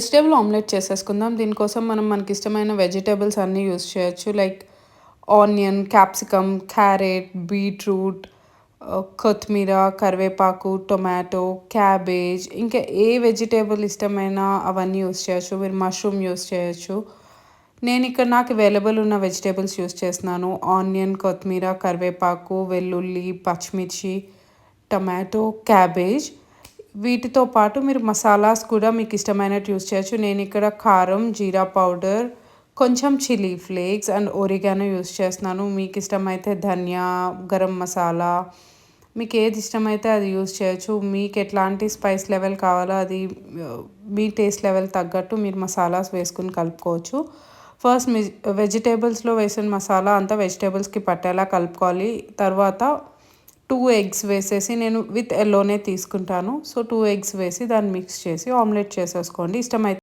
Vegetable omelette చేసేసుకుందాం. దీనికోసం మనకిష్టమైన vegetables అన్నీ యూజ్ చేయొచ్చు. Like onion, capsicum, carrot, beetroot, కొత్తిమీర, కరివేపాకు, టొమాటో, క్యాబేజ్ ఇంకా ఏ వెజిటబుల్ ఇష్టమైనా అవన్నీ యూజ్ చేయొచ్చు. మీరు మష్రూమ్ యూజ్ చేయొచ్చు. నేనిక్కడ నాకు అవైలబుల్ ఉన్న వెజిటబుల్స్ యూజ్ చేస్తున్నాను. ఆనియన్, కొత్తిమీర, కరివేపాకు, వెల్లుల్లి, పచ్చిమిర్చి, టొమాటో, క్యాబేజ్. వీటితో పాటు మీరు మసాలాస్ కూడా మీకు ఇష్టమైనట్టు యూజ్ చేయొచ్చు. నేనిక్కడ కారం, జీరా పౌడర్, కొంచెం chilli flakes and oregano use చేస్తున్నాను. మీకు ఇష్టమైతే ధనియా, గరం మసాలా మీకు ఏది ఇష్టమైతే అది యూజ్ చేయొచ్చు. మీకు ఎట్లాంటి స్పైస్ లెవెల్ కావాలో అది మీ టేస్ట్ లెవెల్ తగ్గట్టు మీరు మసాలాస్ వేసుకుని కలుపుకోవచ్చు. ఫస్ట్ వెజిటేబుల్స్లో వేసిన మసాలా అంతా వెజిటేబుల్స్కి పట్టేలా కలుపుకోవాలి. తర్వాత 2 ఎగ్స్ వేసేసి నేను విత్ ఎల్లోనే తీసుకుంటాను. సో 2 ఎగ్స్ వేసి దాన్ని మిక్స్ చేసి ఆమ్లెట్ చేసేసుకోండి. ఇష్టమైతే